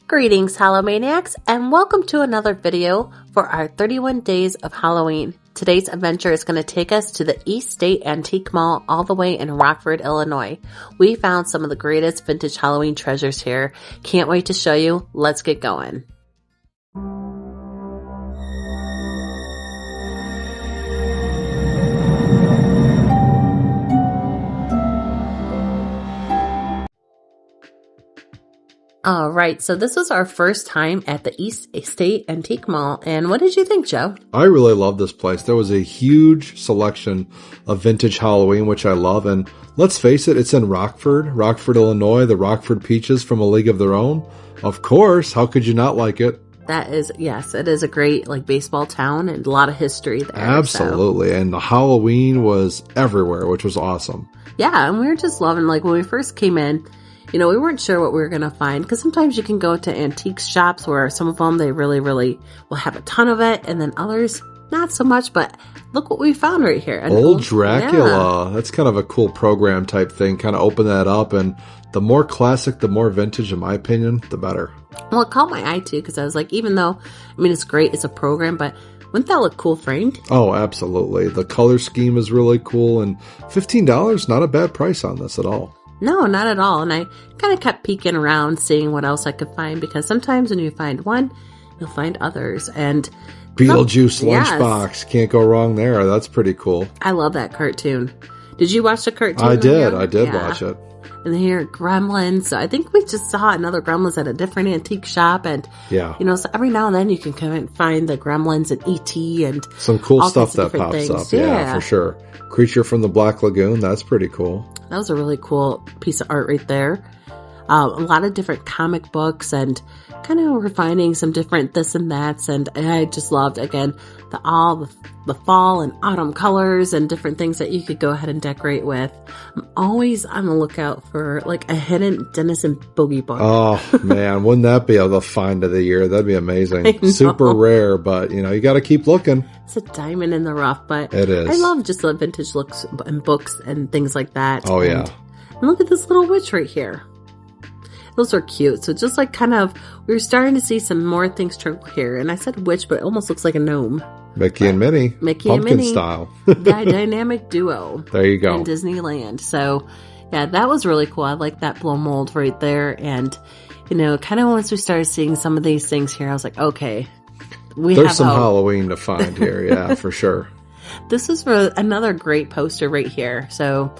Greetings, Hallowmaniacs, and welcome to another video for our 31 Days of Halloween. Today's adventure is going to take us to the East State Antique Mall all the way in Rockford, Illinois. We found some of the greatest vintage Halloween treasures here. Can't wait to show you. Let's get going. Alright, so this was our first time at the East State Antique Mall, and what did you think, Joe? I really love this place. There was a huge selection of vintage Halloween, which I love, and let's face it, it's in Rockford, Illinois, the Rockford Peaches from A League of Their Own. Of course, how could you not like it? That is, yes, it is a great, baseball town and a lot of history there. Absolutely, and the Halloween was everywhere, which was awesome. Yeah, and we were just loving, when we first came in, we weren't sure what we were going to find, because sometimes you can go to antique shops where some of them, they really will have a ton of it, and then others, not so much, but look what we found right here. Old Dracula. Yeah. That's kind of a cool program type thing, kind of open that up, and the more classic, the more vintage, in my opinion, the better. Well, it caught my eye, too, because I was like, even though, it's great, it's a program, but wouldn't that look cool framed? Oh, absolutely. The color scheme is really cool, and $15, not a bad price on this at all. No, not at all. And I kind of kept peeking around, seeing what else I could find, because sometimes when you find one, you'll find others. And Beetlejuice lunchbox. Yes. Can't go wrong there. That's pretty cool. I love that cartoon. Did you watch the cartoon? I did watch it. And here, Gremlins. So I think we just saw another Gremlins at a different antique shop. And, so every now and then you can come and find the Gremlins and E.T. and some cool stuff that pops up. Yeah, for sure. Creature from the Black Lagoon. That's pretty cool. That was a really cool piece of art right there. A lot of different comic books and kind of refining some different this and that's. And I just loved, again, the fall and autumn colors and different things that you could go ahead and decorate with. I'm always on the lookout for a hidden Denison boogie book. Oh, man. Wouldn't that be the find of the year? That'd be amazing. Super rare, but, you got to keep looking. It's a diamond in the rough, but it is. I love just the vintage looks and books and things like that. Oh, yeah. And look at this little witch right here. Those are cute. So just we were starting to see some more things trickle here. And I said witch, but it almost looks like a gnome. Mickey and Minnie. Pumpkin style. The dynamic duo. There you go. In Disneyland. So, yeah, that was really cool. I like that blow mold right there. And, kind of once we started seeing some of these things here, I was like, okay. There's some Halloween to find here. Yeah, for sure. This is for another great poster right here. So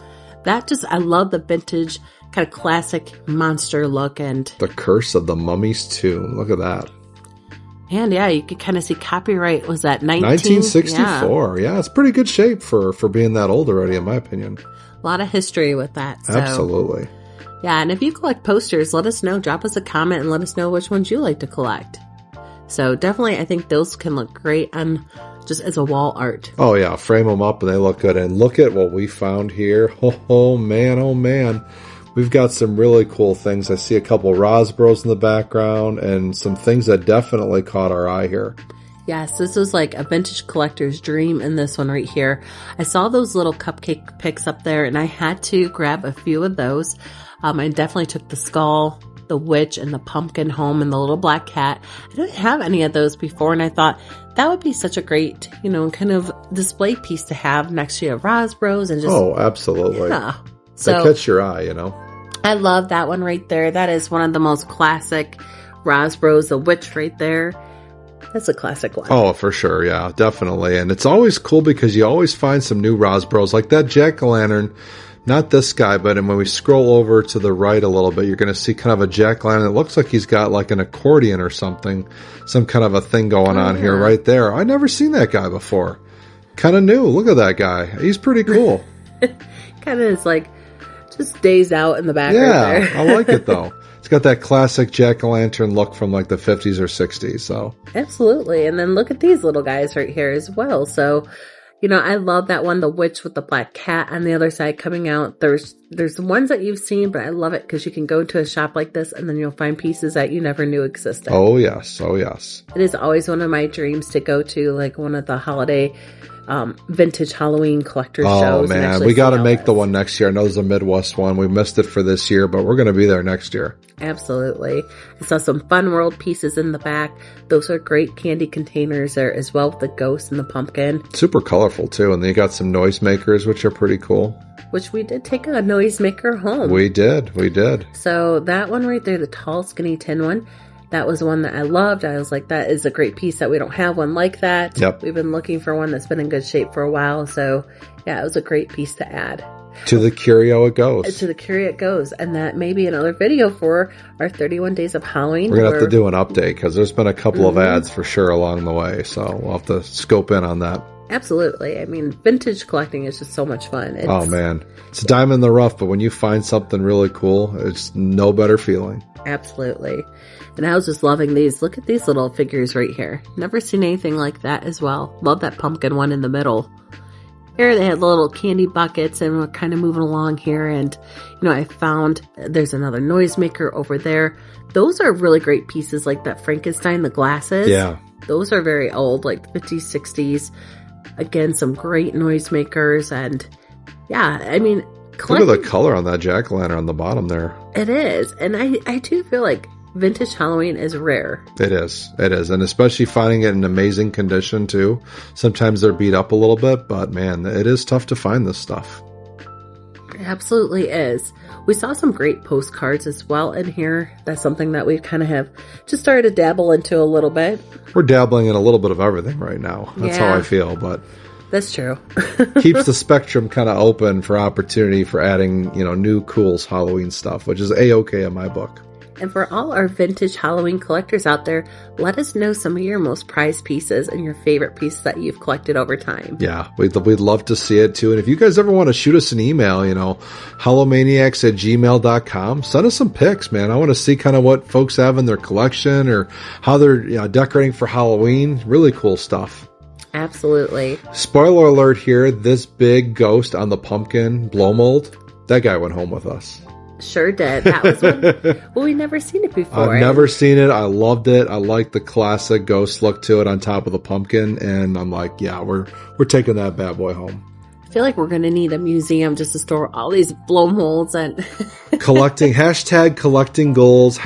I love the vintage kind of classic monster look. And the Curse of the Mummy's Tomb. Look at that. And yeah, you could kind of see copyright. Was that 1964? Yeah, it's pretty good shape for being that old already, in my opinion. A lot of history with that. So. Absolutely. Yeah, and if you collect posters, let us know. Drop us a comment and let us know which ones you like to collect. So definitely, I think those can look great on just as a wall art. Oh yeah, frame them up and they look good. And look at what we found here. Oh man. We've got some really cool things. I see a couple Rosbros in the background and some things that definitely caught our eye here. Yes, this was like a vintage collector's dream in this one right here. I saw those little cupcake picks up there and I had to grab a few of those. I definitely took the skull, the witch, and the pumpkin home, and the little black cat. I didn't have any of those before, and I thought that would be such a great, kind of display piece to have next to your Rosbros and just. Oh, absolutely. Yeah. So catch your eye, I love that one right there. That is one of the most classic Rosbros, the witch right there. That's a classic one. Oh, for sure. Yeah, definitely. And it's always cool because you always find some new Rosbros, like that jack-o'-lantern. Not this guy, but when we scroll over to the right a little bit, you're going to see kind of a jack-o'-lantern. It looks like he's got like an accordion or something. Some kind of a thing going on here right there. I've never seen that guy before. Kind of new. Look at that guy. He's pretty cool. Kind of is just dazed out in the back right there. I like it though. It's got that classic jack-o'-lantern look from the 50s or 60s. So absolutely. And then look at these little guys right here as well. So, I love that one, the witch with the black cat on the other side coming out. There's the ones that you've seen, but I love it because you can go to a shop like this and then you'll find pieces that you never knew existed. Oh, yes. Oh, yes. It is always one of my dreams to go to one of the holiday vintage Halloween collector shows. Oh, and man. actually We got to see all make the this. one next year. I know there's a Midwest one. We missed it for this year, but we're going to be there next year. Absolutely. I saw some Fun World pieces in the back. Those are great candy containers there as well, with the ghost and the pumpkin. Super colorful, too. And then you got some noisemakers, which are pretty cool. Which we did take a noisemaker home. We did. So that one right there, the tall, skinny tin one, that was one that I loved. I was like, that is a great piece that we don't have one like that. Yep. We've been looking for one that's been in good shape for a while. So yeah, it was a great piece to add. To the curio it goes. To the curio it goes. And that may be another video for our 31 Days of Halloween. We're going to have to do an update because there's been a couple of ads for sure along the way. So we'll have to scope in on that. Absolutely. I mean, vintage collecting is just so much fun. Oh, man. It's a diamond in the rough, but when you find something really cool, it's no better feeling. Absolutely. And I was just loving these. Look at these little figures right here. Never seen anything like that as well. Love that pumpkin one in the middle. Here they had little candy buckets, and we're kind of moving along here. And, I found there's another noisemaker over there. Those are really great pieces, like that Frankenstein, the glasses. Yeah. Those are very old, like the 50s, 60s. Again, some great noisemakers. And yeah, I mean, look at the color on that jack-o'-lantern on the bottom there. It is. And I do feel like vintage Halloween is rare. It is. And especially finding it in amazing condition, too. Sometimes they're beat up a little bit, but man, it is tough to find this stuff. It absolutely is. We saw some great postcards as well in here. That's something that we kind of have just started to dabble into a little bit. We're dabbling in a little bit of everything right now. That's how I feel, but that's true. Keeps the spectrum kind of open for opportunity for adding, new cool Halloween stuff, which is A-okay in my book. And for all our vintage Halloween collectors out there, let us know some of your most prized pieces and your favorite pieces that you've collected over time. Yeah, we'd love to see it too. And if you guys ever want to shoot us an email, hallowmaniacs@gmail.com, send us some pics, man. I want to see kind of what folks have in their collection or how they're decorating for Halloween. Really cool stuff. Absolutely. Spoiler alert here, this big ghost on the pumpkin blow mold, that guy went home with us. Sure did. That was one. Well, we've never seen it before. I've never seen it. I loved it. I like the classic ghost look to it on top of the pumpkin. And I'm like, yeah, we're taking that bad boy home. I feel like we're going to need a museum just to store all these blow molds and collecting goals,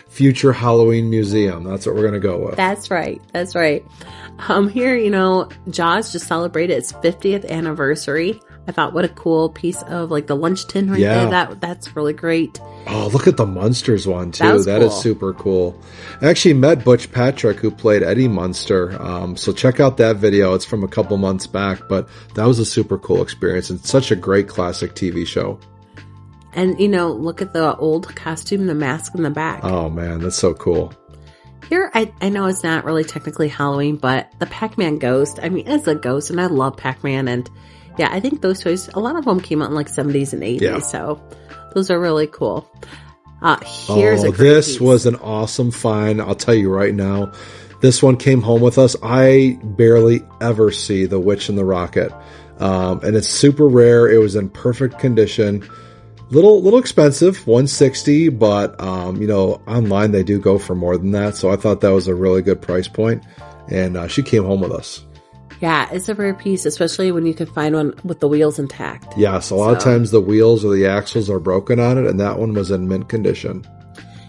future Halloween museum. That's what we're going to go with. That's right. Here, Jaws just celebrated its 50th anniversary. I thought, what a cool piece of like the lunch tin right there. That's really great. Oh, look at the Munsters one too. That cool. is super cool. I actually met Butch Patrick, who played Eddie Munster. So check out that video. It's from a couple months back, but that was a super cool experience. It's such a great classic TV show. And, look at the old costume, the mask in the back. Oh man, that's so cool. Here, I know it's not really technically Halloween, but the Pac-Man ghost, it's a ghost and I love Pac-Man. And yeah, I think those toys, a lot of them came out in like 70s and 80s. Yeah. So those are really cool. Here's a great piece. Was an awesome find. I'll tell you right now, this one came home with us. I barely ever see the Witch and the Rocket. And it's super rare. It was in perfect condition. Little expensive, $160, but online they do go for more than that. So I thought that was a really good price point. And she came home with us. Yeah, it's a rare piece, especially when you can find one with the wheels intact. Yes, a lot of times the wheels or the axles are broken on it, and that one was in mint condition.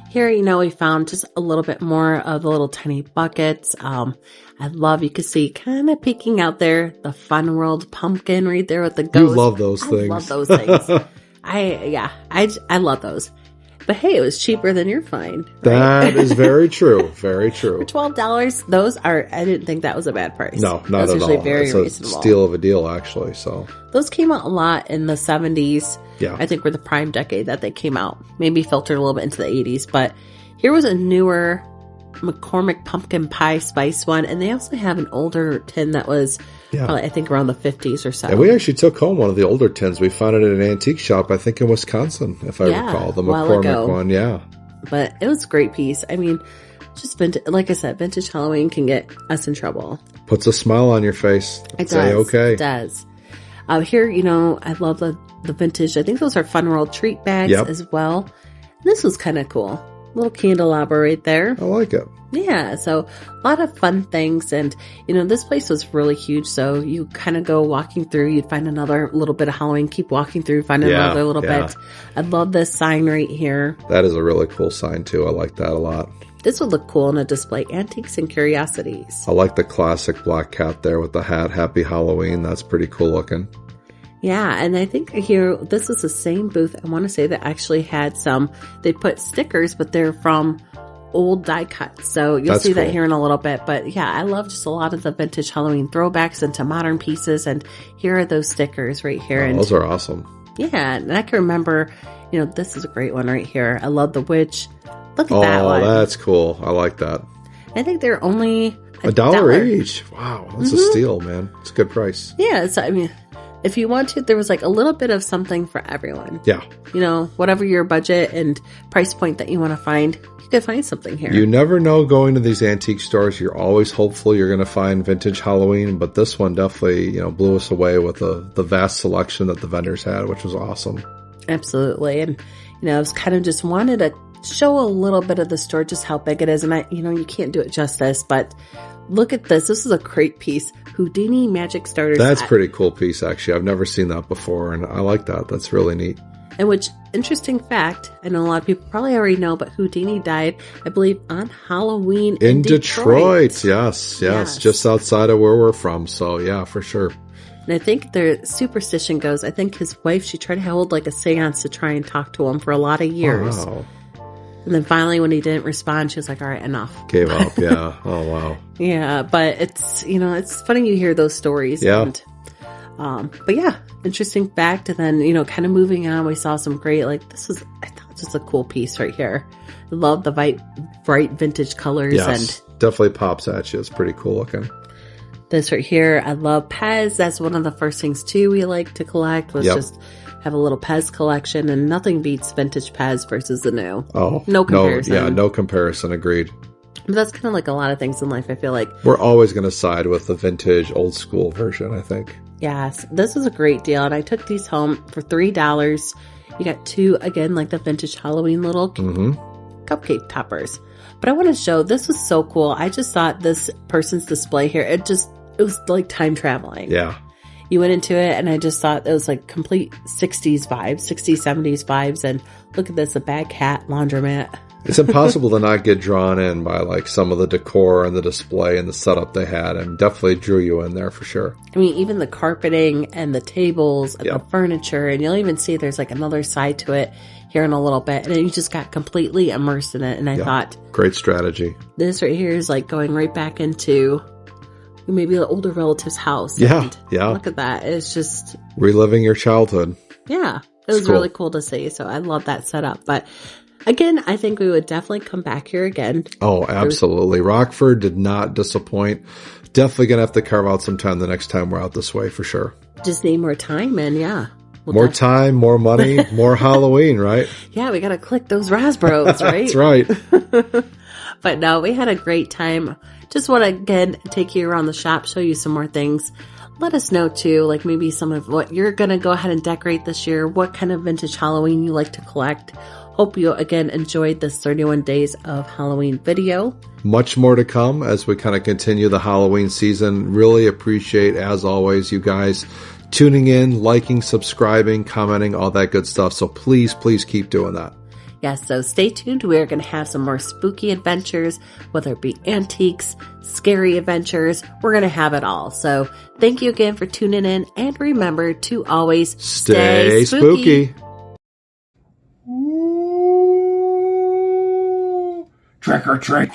Here, we found just a little bit more of the little tiny buckets. I love, you can see kind of peeking out there, the Fun World pumpkin right there with the ghost. You love those things. I love those things. I love those. But hey, it was cheaper than your find. Right? That is very true. Very true. For $12, those are, I didn't think that was a bad price. No, not at all. Very it's reasonable. A steal of a deal, actually. So those came out a lot in the 70s. Yeah. I think were the prime decade that they came out. Maybe filtered a little bit into the 80s. But here was a newer McCormick pumpkin pie spice one. And they also have an older tin that was probably, I think, around the 50s or so. And we actually took home one of the older tins. We found it at an antique shop, I think in Wisconsin, if I recall. The McCormick one, yeah. But it was a great piece. Just vintage, like I said, vintage Halloween can get us in trouble. Puts a smile on your face. It Say does. okay. It does. Here, I love the vintage. I think those are Fun World treat bags as well. This was kind of cool. Little candelabra right there. I like it. Yeah, so a lot of fun things. And, this place was really huge. So you kind of go walking through, you'd find another little bit of Halloween, keep walking through, find another little bit. I love this sign right here. That is a really cool sign too. I like that a lot. This would look cool in a display, antiques and curiosities. I like the classic black cat there with the hat, Happy Halloween. That's pretty cool looking. Yeah, and I think here, this is the same booth, I want to say, that actually had they put stickers, but they're from old die cuts. So you'll see that here in a little bit. But yeah, I love just a lot of the vintage Halloween throwbacks into modern pieces. And here are those stickers right here. And those are awesome. Yeah, and I can remember, this is a great one right here. I love the witch. Look at that one. Oh, that's cool. I like that. I think they're only $1 each. Wow, that's a steal, man. It's a good price. Yeah, so if you want to, there was like a little bit of something for everyone. Yeah. Whatever your budget and price point that you want to find, you can find something here. You never know going to these antique stores. You're always hopeful you're going to find vintage Halloween, but this one definitely, blew us away with the vast selection that the vendors had, which was awesome. Absolutely. And, I was kind of just wanted to show a little bit of the store, just how big it is. And you can't do it justice, but look at this. This is a great piece. Houdini Magic Starter Set. That's a pretty cool piece, actually. I've never seen that before, and I like that. That's really neat. And which, interesting fact, I know a lot of people probably already know, but Houdini died, I believe, on Halloween in Detroit. Yes, just outside of where we're from. So, yeah, for sure. And I think their superstition goes, I think his wife, she tried to hold like a seance to try and talk to him for a lot of years. Oh, wow. And then finally, when he didn't respond, she was like, all right, enough. Gave up, yeah. Oh, wow. Yeah, but it's, it's funny you hear those stories. Yeah. And, but yeah, interesting fact. And then, kind of moving on, we saw some great, I thought just a cool piece right here. I love the bright vintage colors. Yes, and definitely pops at you. It's pretty cool looking. This right here, I love Pez. That's one of the first things, too, we like to collect. Was just have a little Pez collection, and nothing beats vintage Pez versus the new. Oh, no comparison. No comparison. Agreed. But that's kind of like a lot of things in life. I feel like we're always going to side with the vintage, old school version, I think. Yes, this was a great deal, and I took these home for $3. You got two, again, like the vintage Halloween little cupcake toppers. But I want to show, this was so cool. I just thought this person's display here, it was like time traveling. Yeah. You went into it, and I just thought it was like complete 60s vibes, 60s, 70s vibes. And look at this, a bag hat laundromat. It's impossible to not get drawn in by some of the decor and the display and the setup they had, and definitely drew you in there for sure. I mean, even the carpeting and the tables and the furniture, and you'll even see there's another side to it here in a little bit, and you just got completely immersed in it. And I thought, great strategy. This right here is going right back into maybe an older relative's house. Yeah, and yeah. Look at that. It's just reliving your childhood. Yeah, it was really cool to see. So I love that setup. But again, I think we would definitely come back here again. Oh, absolutely. Rockford did not disappoint. Definitely going to have to carve out some time the next time we're out this way for sure. Just need more time, and more time, more money, more Halloween, right? Yeah, we got to click those Rasbros, right? That's right. But no, we had a great time. Just want to, again, take you around the shop, show you some more things. Let us know, too, maybe some of what you're going to go ahead and decorate this year, what kind of vintage Halloween you like to collect. Hope you, again, enjoyed this 31 Days of Halloween video. Much more to come as we kind of continue the Halloween season. Really appreciate, as always, you guys tuning in, liking, subscribing, commenting, all that good stuff. So please, please keep doing that. Yes, so stay tuned. We're going to have some more spooky adventures, whether it be antiques, scary adventures. We're going to have it all. So thank you again for tuning in. And remember to always stay spooky. Trick or treat.